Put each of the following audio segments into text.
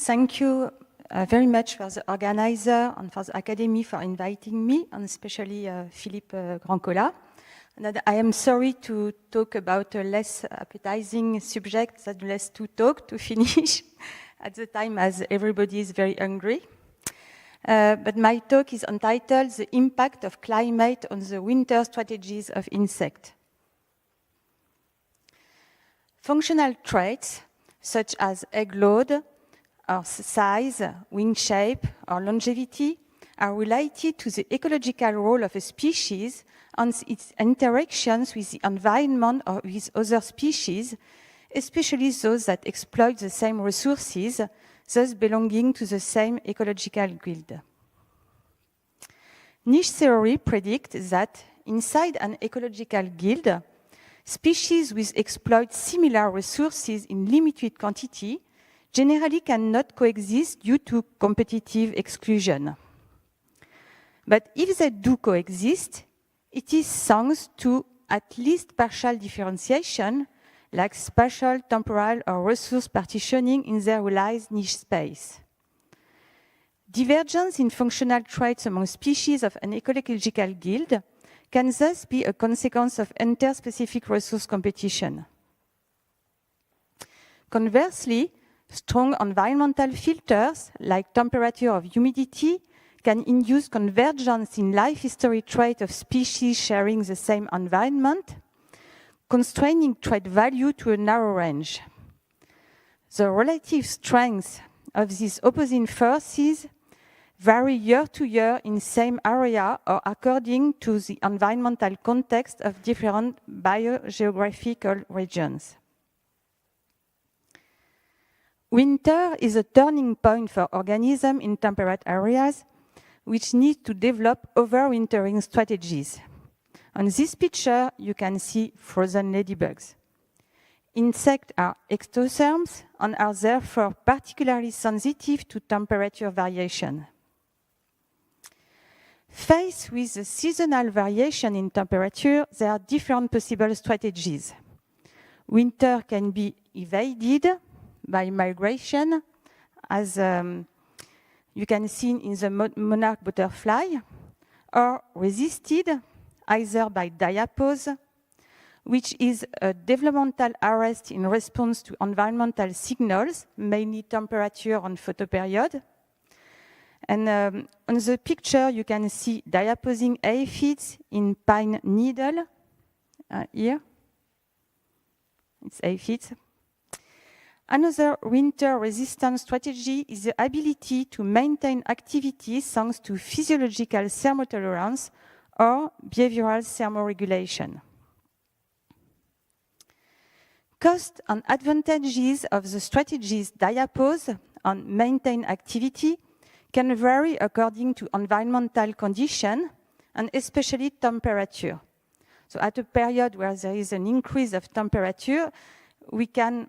Thank you very much for the organizer and for the Academy for inviting me, and especially Philippe Grandcola. And I am sorry to talk about a less appetizing subject than less to talk to finish at the time as everybody is very hungry. But my talk is entitled The Impact of Climate on the Winter Strategies of Insects. Functional traits such as egg load, or size, wing shape, or longevity are related to the ecological role of a species and its interactions with the environment or with other species, especially those that exploit the same resources, thus belonging to the same ecological guild. Niche theory predicts that inside an ecological guild, species which exploit similar resources in limited quantity generally cannot coexist due to competitive exclusion. But if they do coexist, it is thanks to at least partial differentiation, like spatial, temporal, or resource partitioning in their realized niche space. Divergence in functional traits among species of an ecological guild can thus be a consequence of interspecific resource competition. Conversely, strong environmental filters, like temperature or humidity, can induce convergence in life history traits of species sharing the same environment, constraining trait value to a narrow range. The relative strengths of these opposing forces vary year to year in same area or according to the environmental context of different biogeographical regions. Winter is a turning point for organisms in temperate areas which need to develop overwintering strategies. On this picture, you can see frozen ladybugs. Insects are ectotherms and are therefore particularly sensitive to temperature variation. Faced with the seasonal variation in temperature, there are different possible strategies. Winter can be evaded by migration, as you can see in the monarch butterfly, or resisted either by diapause, which is a developmental arrest in response to environmental signals, mainly temperature and photoperiod. And on the picture, you can see diaposing aphids in pine needle. Here, it's aphids. Another winter resistance strategy is the ability to maintain activity thanks to physiological thermotolerance or behavioral thermoregulation. Costs and advantages of the strategies diapause and maintain activity can vary according to environmental condition and especially temperature. So at a period where there is an increase of temperature, we can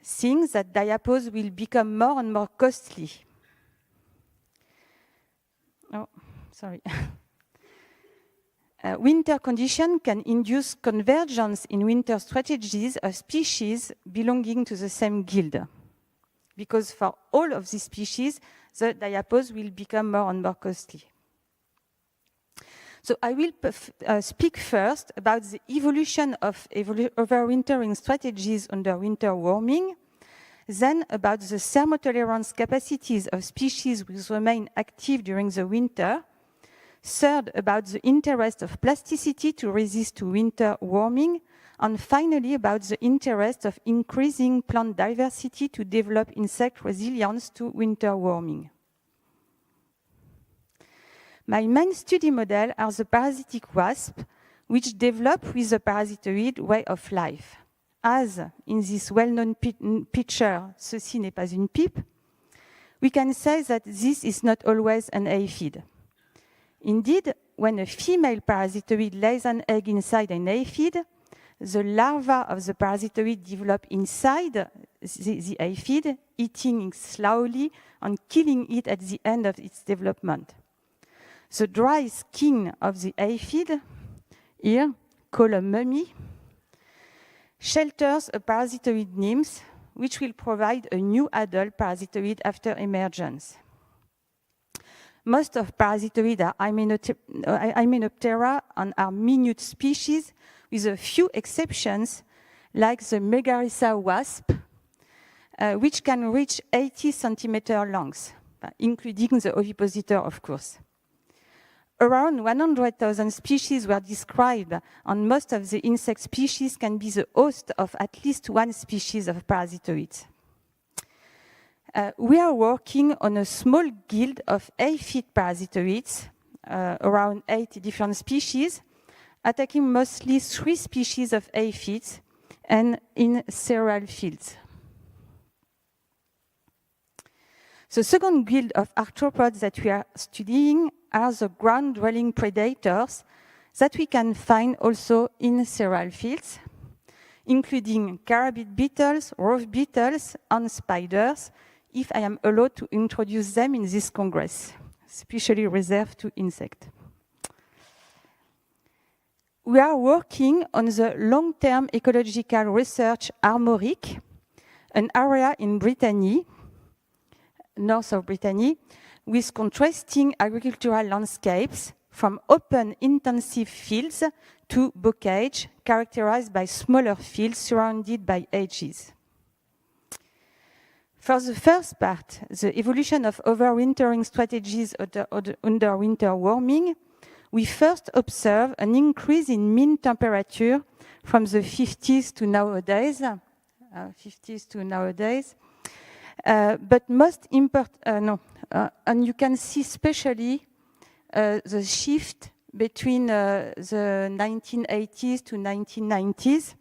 think that diapause will become more and more costly. Oh, sorry. Winter condition can induce convergence in winter strategies of species belonging to the same guild, because for all of these species, the diapause will become more and more costly. So I will speak first about the evolution of overwintering strategies under winter warming, then about the thermotolerance capacities of species which remain active during the winter, third, about the interest of plasticity to resist to winter warming, and finally about the interest of increasing plant diversity to develop insect resilience to winter warming. My main study model are the parasitic wasp, which develop with the parasitoid way of life. As in this well-known picture, ceci n'est pas une pipe, we can say that this is not always an aphid. Indeed, when a female parasitoid lays an egg inside an aphid, the larva of the parasitoid develop inside the aphid, eating it slowly and killing it at the end of its development. The dry skin of the aphid, here, called a mummy, shelters a parasitoid nymph which will provide a new adult parasitoid after emergence. Most of parasitoids are Hymenoptera and are minute species, with a few exceptions, like the Megarissa wasp, which can reach 80 centimeter longs, including the ovipositor, of course. Around 100,000 species were described, and most of the insect species can be the host of at least one species of parasitoids. We are working on a small guild of aphid parasitoids, around 8 different species, attacking mostly 3 species of aphids and in cereal fields. The second guild of arthropods that we are studying are the ground-dwelling predators that we can find also in cereal fields, including carabid beetles, rove beetles, and spiders, if I am allowed to introduce them in this congress, especially reserved to insects. We are working on the long-term ecological research Armoric, an area in Brittany, north of Brittany, with contrasting agricultural landscapes from open intensive fields to bocage, characterized by smaller fields surrounded by hedges. For the first part, the evolution of overwintering strategies under winter warming, we first observe an increase in mean temperature from the 50s to nowadays, but most important, and you can see especially the shift between the 1980s to 1990s.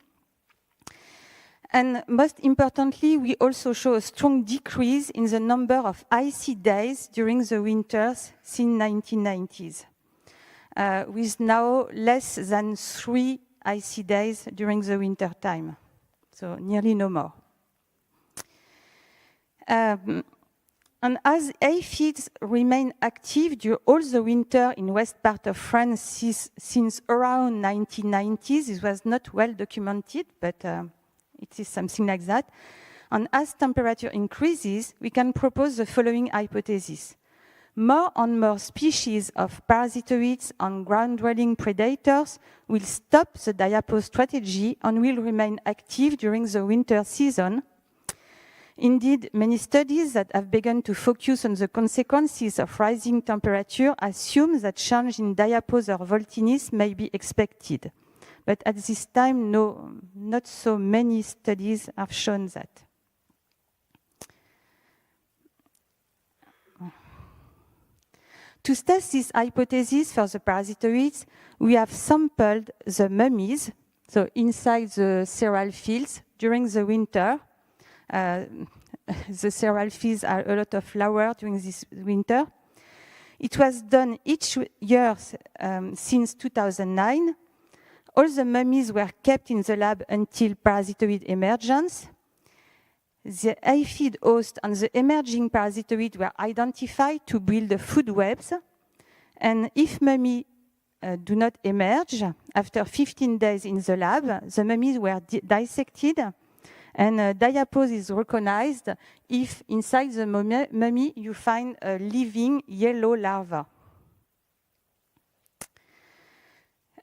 And most importantly, we also show a strong decrease in the number of icy days during the winters since 1990s, with now less than 3 icy days during the winter time, so nearly no more. And as aphids remain active during all the winter in west part of France since around 1990s, it was not well documented, but it is something like that. And as temperature increases, we can propose the following hypothesis. More and more species of parasitoids and ground-dwelling predators will stop the diapause strategy and will remain active during the winter season. Indeed, many studies that have begun to focus on the consequences of rising temperature assume that change in diapause or volatilis may be expected. But at this time, not so many studies have shown that. To test this hypothesis for the parasitoids, we have sampled the mummies, so inside the cereal fields during the winter. The cereal fields are a lot of flower during this winter. It was done each year since 2009. All the mummies were kept in the lab until parasitoid emergence. The aphid host and the emerging parasitoid were identified to build food webs. And if mummies do not emerge, after 15 days in the lab, the mummies were dissected, and diapause is recognized if inside the mummy you find a living yellow larva.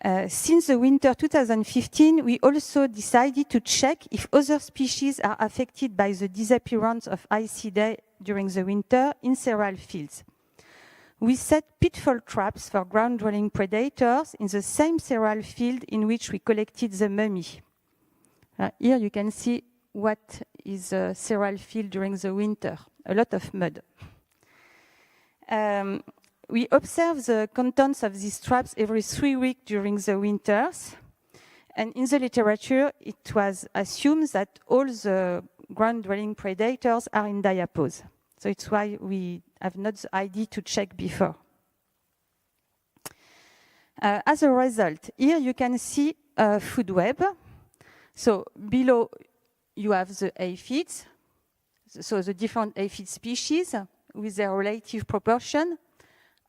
Since the winter 2015, we also decided to check if other species are affected by the disappearance of icy days during the winter in cereal fields. We set pitfall traps for ground-dwelling predators in the same cereal field in which we collected the mummy. Here you can see what is a cereal field during the winter, a lot of mud. We observe the contents of these traps every 3 weeks during the winters. And in the literature, it was assumed that all the ground-dwelling predators are in diapause. So it's why we have not the idea to check before. As a result, here you can see a food web. So below you have the aphids, so the different aphid species with their relative proportion.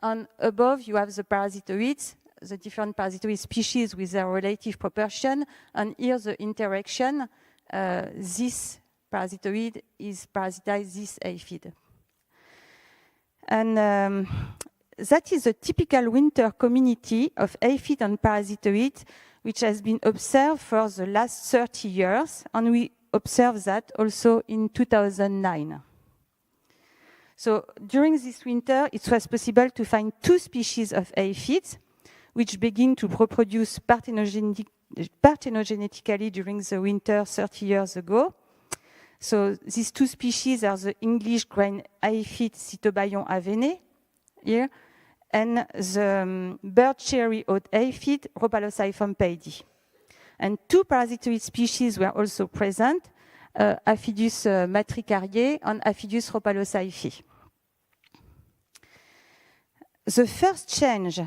And above you have the parasitoids, the different parasitoid species with their relative proportion. And here the interaction, this parasitoid is parasitize this aphid. And that is a typical winter community of aphid and parasitoid, which has been observed for the last 30 years, and we observed that also in 2009. So during this winter, it was possible to find 2 species of aphids, which begin to reproduce parthenogenetically during the winter 30 years ago. So these 2 species are the English grain aphid Cytobion avene here, and the bird cherry oat aphid Rhopalocyphum paydi. And 2 parasitoid species were also present, Aphidus matricariae and Aphidus rhopalocyphi. The first change,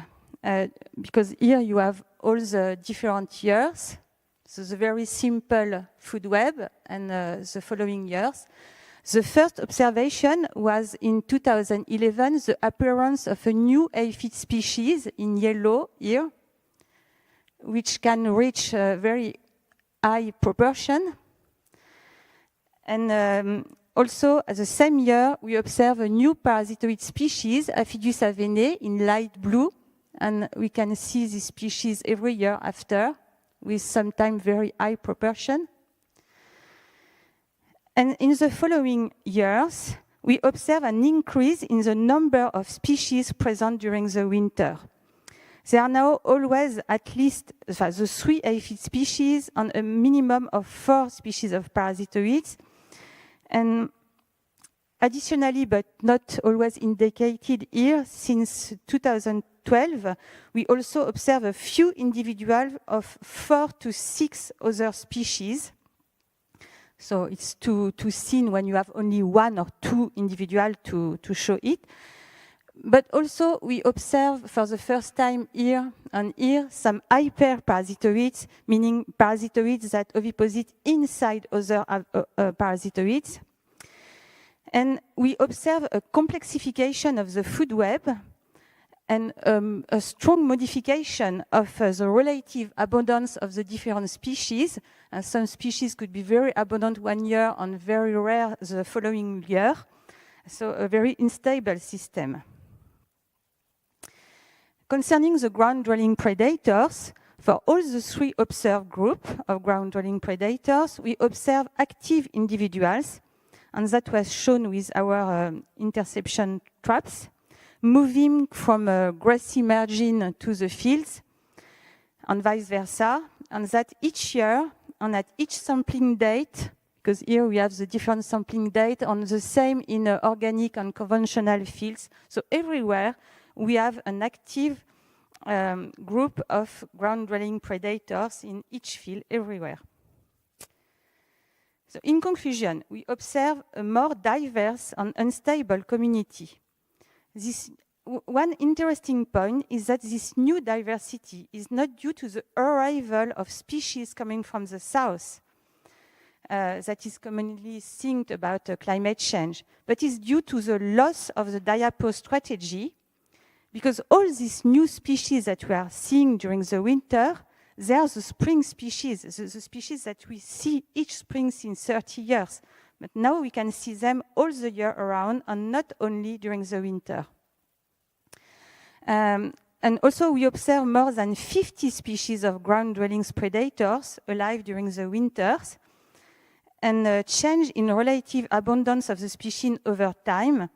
because here you have all the different years, so the very simple food web and the following years. The first observation was in 2011, the appearance of a new aphid species in yellow here, which can reach a very high proportion. And also, at the same year, we observe a new parasitoid species, Aphidus avene, in light blue. And we can see this species every year after, with sometimes very high proportion. And in the following years, we observe an increase in the number of species present during the winter. There are now always at least the 3 aphid species and a minimum of 4 species of parasitoids. And additionally, but not always indicated here, since 2012, we also observe a few individuals of 4 to 6 other species. So it's too thin when you have only 1 or 2 individuals to show it. But also we observe for the first time here and here some hyperparasitoids, meaning parasitoids that oviposit inside other parasitoids. And we observe a complexification of the food web and a strong modification of the relative abundance of the different species. And some species could be very abundant one year and very rare the following year. So a very unstable system. Concerning the ground-dwelling predators, for all the 3 observed groups of ground-dwelling predators, we observe active individuals, and that was shown with our interception traps, moving from a grassy margin to the fields, and vice versa, and that each year, and at each sampling date, because here we have the different sampling date, and the same in organic and conventional fields, so everywhere we have an active group of ground-dwelling predators in each field, everywhere. So in conclusion, we observe a more diverse and unstable community. One interesting point is that this new diversity is not due to the arrival of species coming from the south, that is commonly think about climate change, but is due to the loss of the diapause strategy, because all these new species that we are seeing during the winter, they are the spring species, the species that we see each spring since 30 years. But now we can see them all the year around and not only during the winter. And also we observe more than 50 species of ground-dwelling predators alive during the winters, and a change in relative abundance of the species over time,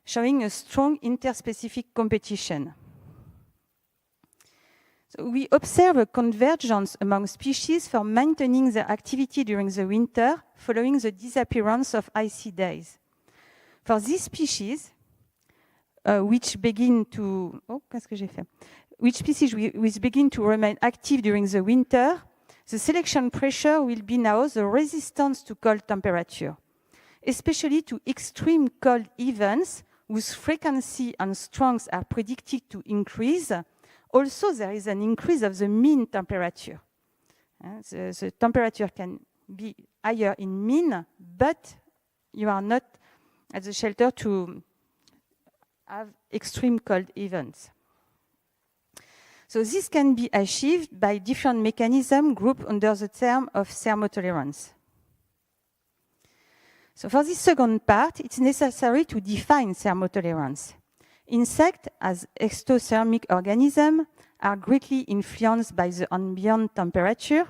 showing a strong interspecific competition. So we observe a convergence among species for maintaining their activity during the winter following the disappearance of icy days. For these species, which begin to remain active during the winter, the selection pressure will be now the resistance to cold temperature, especially to extreme cold events whose frequency and strength are predicted to increase. Also, there is an increase of the mean temperature. The temperature can be higher in mean, but you are not at the shelter to have extreme cold events. So this can be achieved by different mechanisms grouped under the term of thermotolerance. So for this second part, it's necessary to define thermotolerance. Insects, as exothermic organisms, are greatly influenced by the ambient temperature,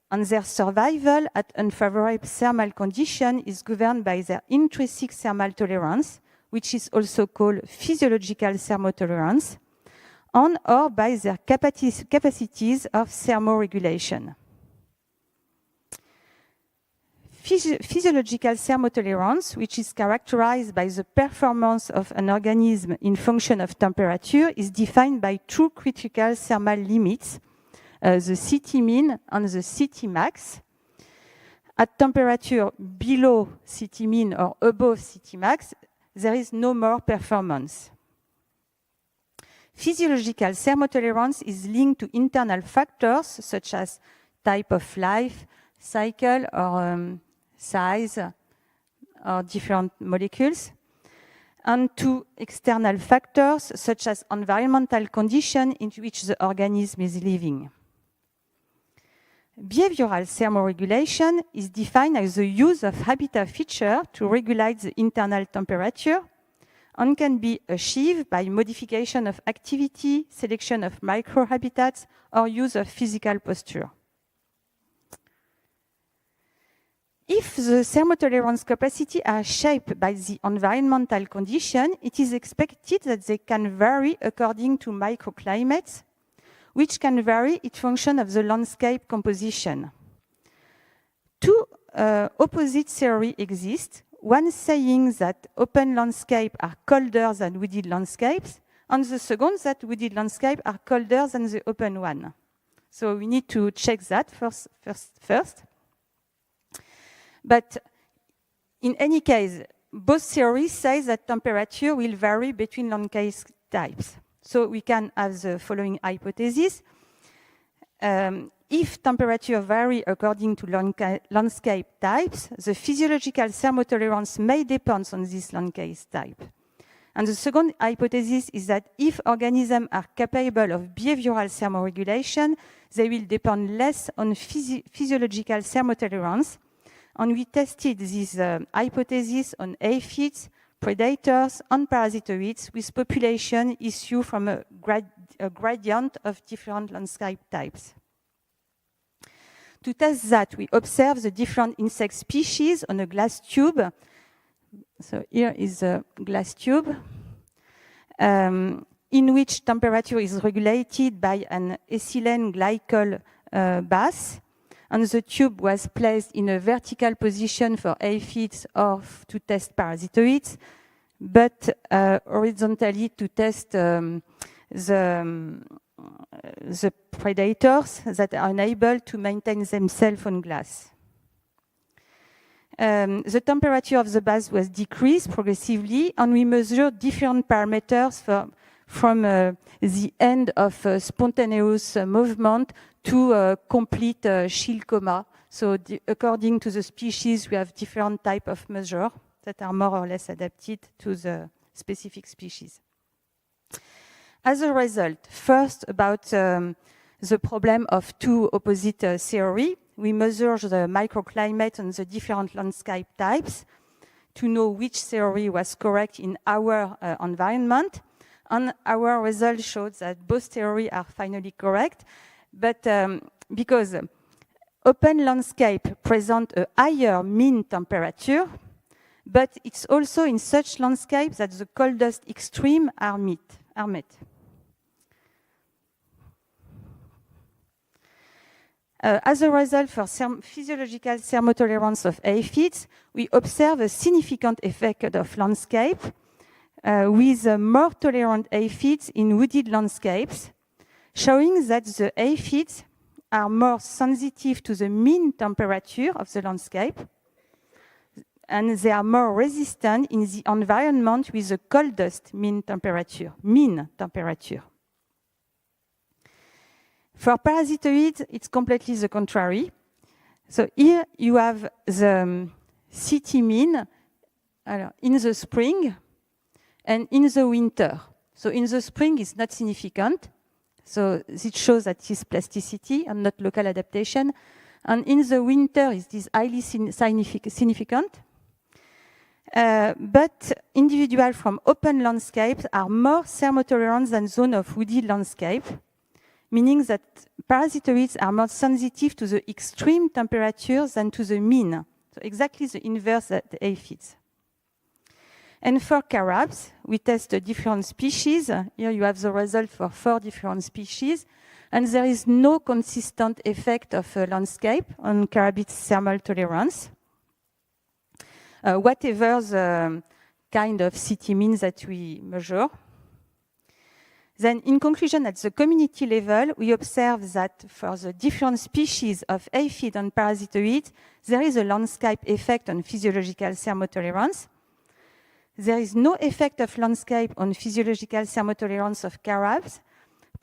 and their survival at unfavorable thermal conditions is governed by their intrinsic thermal tolerance, which is also called physiological thermotolerance, and or by their capacities of thermoregulation. Physiological thermotolerance, which is characterized by the performance of an organism in function of temperature, is defined by two critical thermal limits, the Ct min and the Ct max. At temperature below Ct min or above Ct max, there is no more performance. Physiological thermotolerance is linked to internal factors such as type of life, cycle, or size, or different molecules, and to external factors such as environmental conditions in which the organism is living. Behavioral thermoregulation is defined as the use of habitat features to regulate the internal temperature and can be achieved by modification of activity, selection of microhabitats, or use of physical posture. If the thermotolerance capacity are shaped by the environmental condition, it is expected that they can vary according to microclimates, which can vary in function of the landscape composition. Two opposite theories exist, one saying that open landscapes are colder than wooded landscapes, and the second that wooded landscapes are colder than the open one. So we need to check that first. But in any case, both theories say that temperature will vary between landscape types. So we can have the following hypothesis. If temperature vary according to landscape types, the physiological thermotolerance may depend on this landscape type. And the second hypothesis is that if organisms are capable of behavioral thermoregulation, they will depend less on physiological thermotolerance. And we tested this hypothesis on aphids, predators, and parasitoids with population issued from a gradient of different landscape types. To test that, we observe the different insect species on a glass tube. So here is a glass tube in which temperature is regulated by an ethylene glycol bath. And the tube was placed in a vertical position for aphids or to test parasitoids, but horizontally to test the predators that are unable to maintain themselves on glass. The temperature of the bath was decreased progressively, and we measured different parameters from the end of spontaneous movement to complete chill coma. So according to the species, we have different types of measures that are more or less adapted to the specific species. As a result, first about the problem of two opposite theories, we measure the microclimate and the different landscape types to know which theory was correct in our environment. And our results showed that both theories are finally correct. But because open landscape present a higher mean temperature, but it's also in such landscapes that the coldest extreme are met. As a result, for physiological thermotolerance of aphids, we observe a significant effect of landscape with more tolerant aphids in wooded landscapes, showing that the aphids are more sensitive to the mean temperature of the landscape, and they are more resistant in the environment with the coldest mean temperature. For parasitoids, it's completely the contrary. So here you have the Ct min in the spring and in the winter. So in the spring, it's not significant. So it shows that it's plasticity and not local adaptation. And in the winter, it is highly significant. But individuals from open landscapes are more thermotolerant than zones of woody landscape, meaning that parasitoids are more sensitive to the extreme temperatures than to the mean. So exactly the inverse that the aphids. And for carabs, we test different species. Here you have the result for 4 different species. And there is no consistent effect of landscape on carabid's thermal tolerance. Whatever the kind of CT means that we measure. Then, in conclusion, at the community level, we observe that for the different species of aphid and parasitoids, there is a landscape effect on physiological thermotolerance. There is no effect of landscape on physiological thermotolerance of carabs,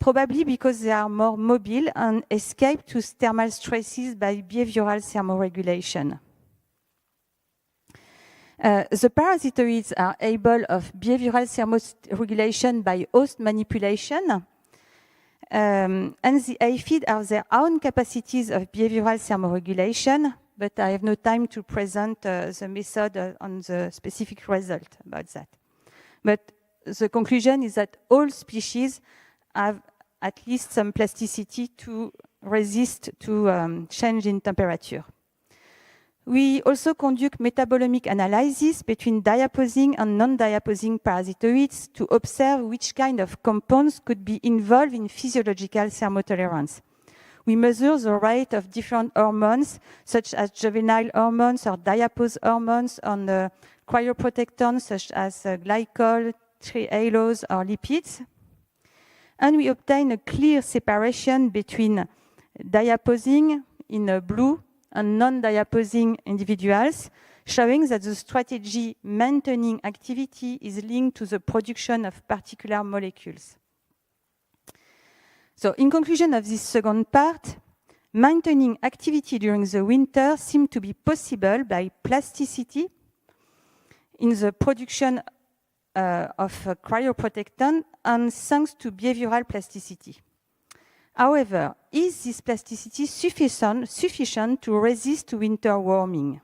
probably because they are more mobile and escape to thermal stresses by behavioral thermoregulation. The parasitoids are able of behavioral thermoregulation by host manipulation, and the aphid have their own capacities of behavioral thermoregulation, but I have no time to present the method on the specific result about that. But the conclusion is that all species have at least some plasticity to resist to change in temperature. We also conduct metabolomic analysis between diaposing and non-diaposing parasitoids to observe which kind of compounds could be involved in physiological thermotolerance. We measure the rate of different hormones, such as juvenile hormones or diapose hormones, on the cryoprotectants, such as glycol, trihalose, or lipids. And we obtain a clear separation between diaposing in blue and non-diaposing individuals, showing that the strategy maintaining activity is linked to the production of particular molecules. So, in conclusion of this second part, maintaining activity during the winter seems to be possible by plasticity in the production of cryoprotectant and thanks to behavioral plasticity. However, is this plasticity sufficient to resist winter warming?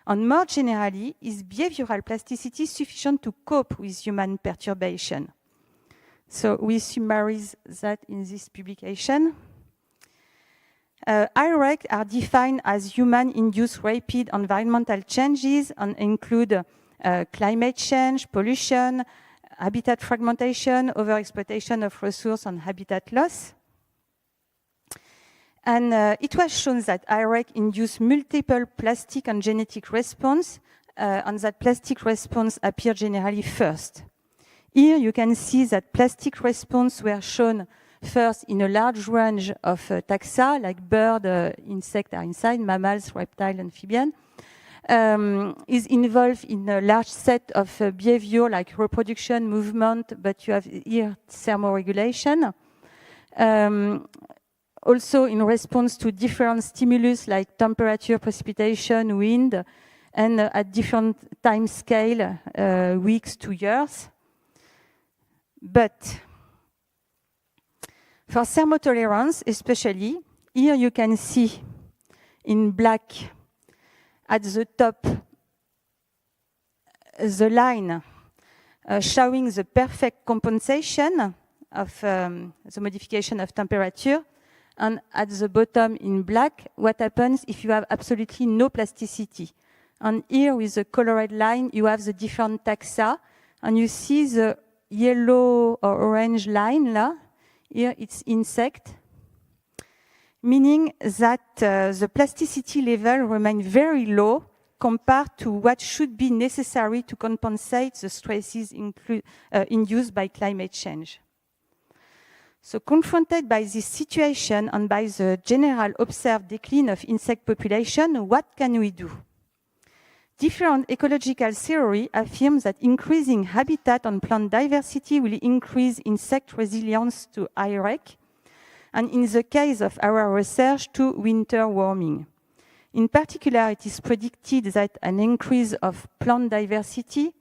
And more generally, is behavioral plasticity sufficient to cope with human perturbation? So we summarize that in this publication. IREC are defined as human-induced rapid environmental changes and include climate change, pollution, habitat fragmentation, overexploitation of resource and habitat loss. And it was shown that IREC induced multiple plastic and genetic response, and that plastic response appeared generally first. Here you can see that plastic response were shown first in a large range of taxa, like bird, insect are inside, mammals, reptile, amphibian, is involved in a large set of behavior like reproduction, movement, but you have here thermoregulation. Also in response to different stimulus like temperature, precipitation, wind, and at different time scale, weeks to years. But for thermotolerance especially, here you can see in black at the top the line showing the perfect compensation of the modification of temperature, and at the bottom in black what happens if you have absolutely no plasticity. And here with the colored line you have the different taxa, and you see the yellow or orange line là. Here it's insect, meaning that the plasticity level remains very low compared to what should be necessary to compensate the stresses induced by climate change. So confronted by this situation and by the general observed decline of insect population, what can we do? Different ecological theory affirms that increasing habitat and plant diversity will increase insect resilience to IREC, and in the case of our research, to winter warming. In particular, it is predicted that an increase of plant diversity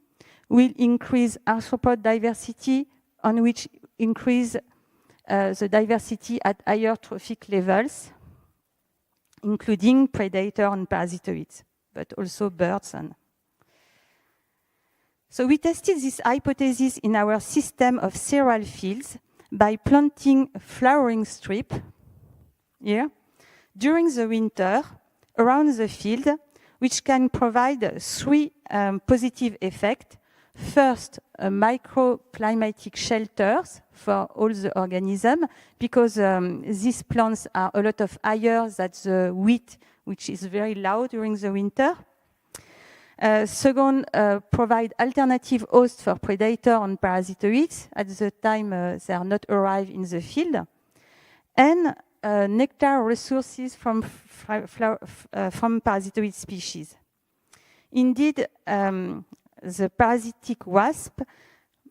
will increase arthropod diversity, and which increase the diversity at higher trophic levels, including predator and parasitoids, but also birds. So we tested this hypothesis in our system of cereal fields by planting a flowering strip here during the winter around the field, which can provide three positive effects. First, microclimatic shelters for all the organisms, because these plants are a lot of higher than the wheat, which is very loud during the winter. Second, provide alternative hosts for predator and parasitoids at the time they are not arrived in the field. And nectar resources from parasitoid species. Indeed, the parasitic wasp,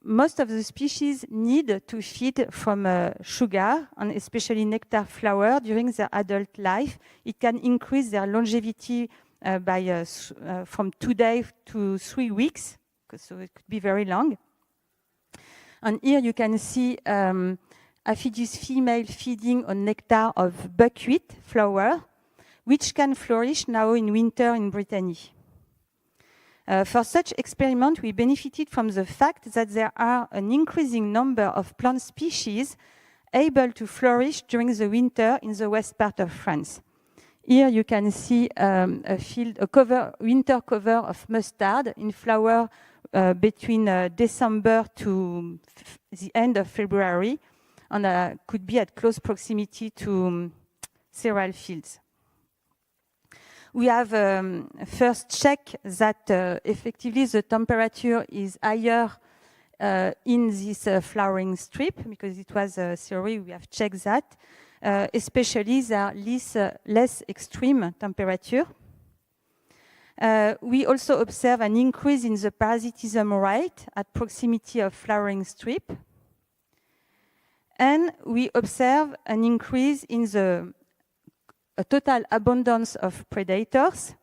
most of the species need to feed from sugar, and especially nectar flower during their adult life. It can increase their longevity by from 2 days to 3 weeks, so it could be very long. And here you can see Aphidus female feeding on nectar of buckwheat flower, which can flourish now in winter in Brittany. For such experiment, we benefited from the fact that there are an increasing number of plant species able to flourish during the winter in the west part of France. Here you can see a field, winter cover of mustard in flower between December to the end of February, and could be at close proximity to cereal fields. We have first checked that effectively the temperature is higher in this flowering strip, because it was a theory, we have checked that. Especially there are less extreme temperature. We also observe an increase in the parasitism rate at proximity of flowering strip. And we observe an increase in the total abundance of predators,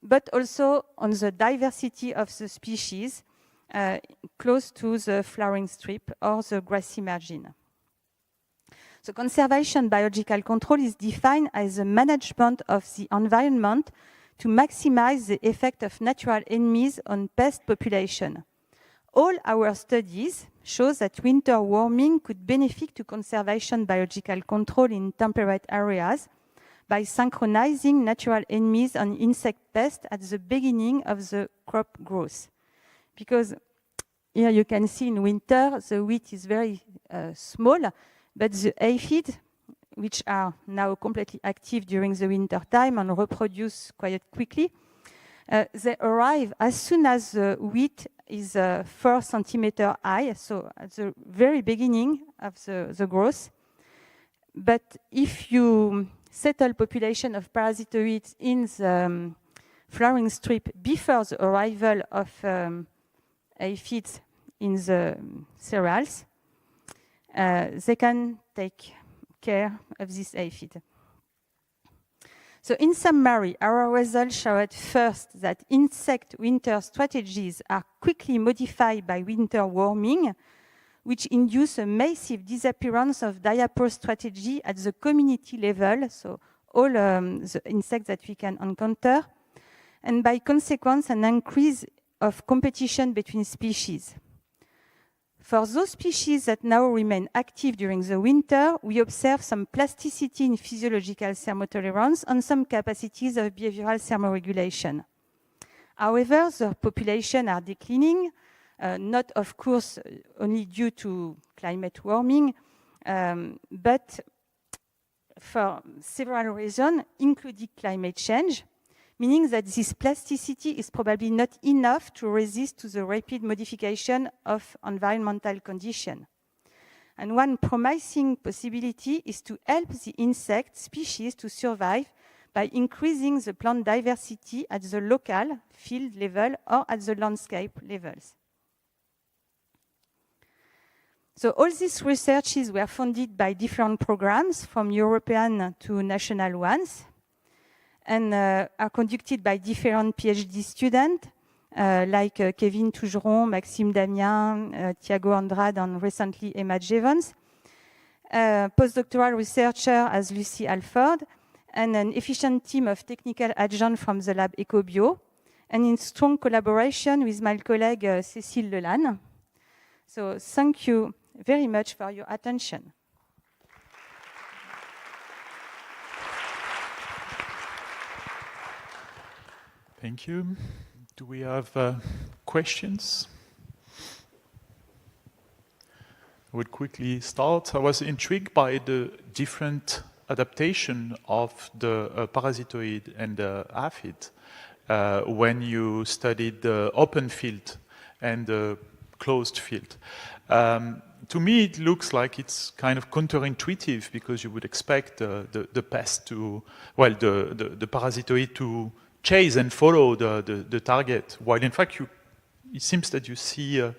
but also on the diversity of the species close to the flowering strip or the grassy margin. So conservation biological control is defined as the management of the environment to maximize the effect of natural enemies on pest population. All our studies show that winter warming could benefit to conservation biological control in temperate areas by synchronizing natural enemies and insect pests at the beginning of the crop growth. Because here you can see in winter, the wheat is very small, but the aphid, which are now completely active during the winter time and reproduce quite quickly, they arrive as soon as the wheat is 4 centimeters high, so at the very beginning of the growth. But if you settle population of parasitoids in the flowering strip before the arrival of aphids in the cereals, they can take care of this aphid. So in summary, our results showed first that insect winter strategies are quickly modified by winter warming, which induce a massive disappearance of diaper strategy at the community level, so all the insects that we can encounter, and by consequence an increase of competition between species. For those species that now remain active during the winter, we observe some plasticity in physiological thermotolerance and some capacities of behavioral thermoregulation. However, the population are declining, not of course only due to climate warming, but for several reasons, including climate change, meaning that this plasticity is probably not enough to resist to the rapid modification of environmental conditions. And one promising possibility is to help the insect species to survive by increasing the plant diversity at the local field level or at the landscape levels. So all these researches were funded by different programs, from European to national ones, and are conducted by different PhD students, like Kevin Tougeron, Maxime Damien, Thiago Andrade, and recently Emma Jevons. Postdoctoral researcher as Lucy Alford, and an efficient team of technical adjuncts from the lab EcoBio, and in strong collaboration with my colleague Cécile Lelanne. So thank you very much for your attention. Thank you. Do we have questions? I would quickly start. I was intrigued by the different adaptation of the parasitoid and the aphid when you studied the open field and the closed field. To me, it looks like it's kind of counterintuitive because you would expect the pest to, well, the parasitoid to chase and follow the target, while in fact it seems that you see a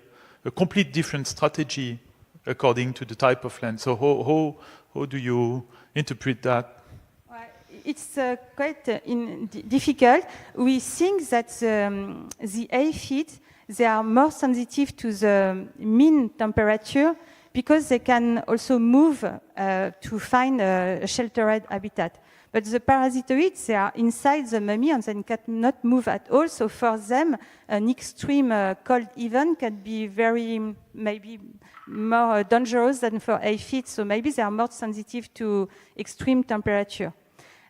complete different strategy according to the type of land. So how do you interpret that? Well, it's quite difficult. We think that the aphids, they are more sensitive to the mean temperature because they can also move to find a sheltered habitat. But the parasitoids, they are inside the mummy and they cannot move at all. So for them, an extreme cold event can be maybe more dangerous than for aphids. So maybe they are more sensitive to extreme temperature.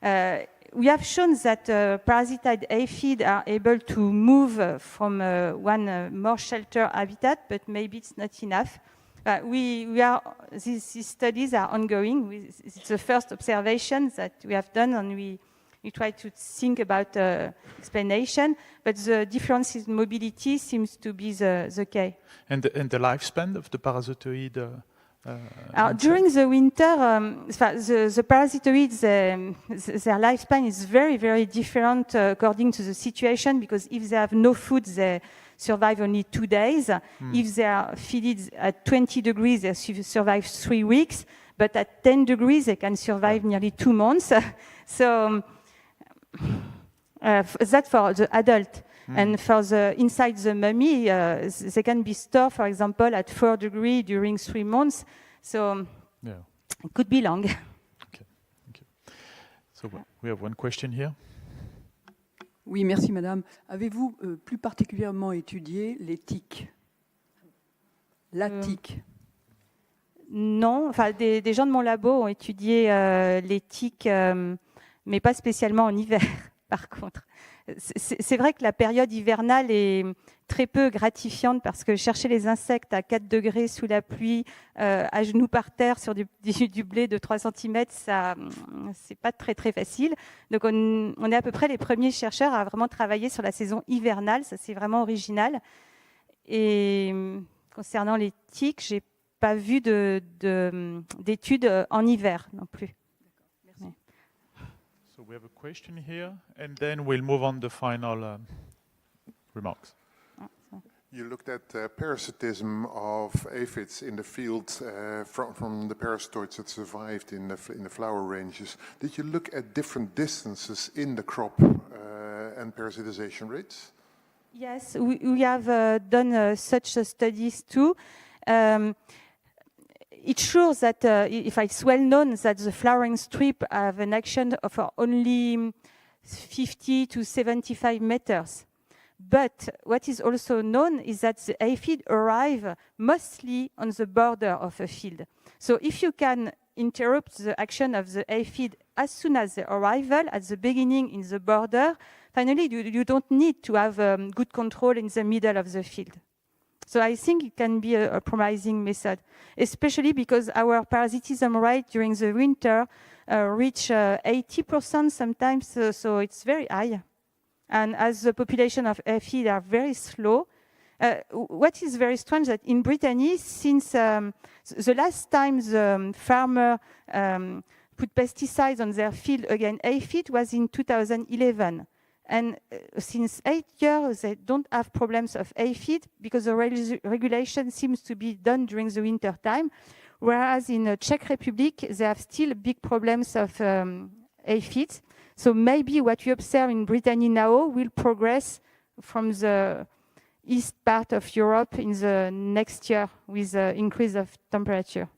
We have shown that parasitoid aphids are able to move from one more sheltered habitat, but maybe it's not enough. These studies are ongoing. It's the first observation that we have done, and we try to think about explanation. But the difference in mobility seems to be the case. And the lifespan of the parasitoid? During the winter, the parasitoids, their lifespan is very, very different according to the situation, because if they have no food, they survive only 2 days. If they are fed at 20 degrees, they survive 3 weeks. But at 10 degrees, they can survive nearly 2 months. So that's for the adult. And for the inside the mummy, they can be stored, for example, at 4 degrees during 3 months. So it could be long. Okay. Thank you. So we have one question here. Oui, merci Madame. Avez-vous plus particulièrement étudié les tiques? La tique? Non, enfin des gens de mon labo ont étudié les tiques, mais pas spécialement en hiver, par contre. C'est vrai que la période hivernale est très peu gratifiante parce que chercher les insectes à 4 degrés sous la pluie, à genoux par terre sur du blé de 3 cm, ça, c'est pas très très facile. Donc on est à peu près les premiers chercheurs à vraiment travailler sur la saison hivernale, ça c'est vraiment original. Et concernant les tiques, j'ai pas vu d'études en hiver non plus. So we have a question here, and then we'll move on to the final remarks. You looked at parasitism of aphids in the field from the parasitoids that survived in the flower ranges. Did you look at different distances in the crop and parasitization rates? Yes, we have done such studies too. It shows that if it's well known that the flowering strip have an action of only 50 to 75 meters. But what is also known is that the aphid arrive mostly on the border of a field. So if you can interrupt the action of the aphid as soon as the arrival, at the beginning in the border, finally you don't need to have good control in the middle of the field. So I think it can be a promising method, especially because our parasitism rate during the winter reach 80% sometimes, so it's very high. And as the population of aphids are very slow, what is very strange that in Brittany, since the last time the farmer put pesticides on their field against aphid was in 2011. And since 8 years, they don't have problems of aphid because the regulation seems to be done during the winter time. Whereas in the Czech Republic, they have still big problems of aphids. So maybe what you observe in Brittany now will progress from the east part of Europe in the next year with the increase of temperature.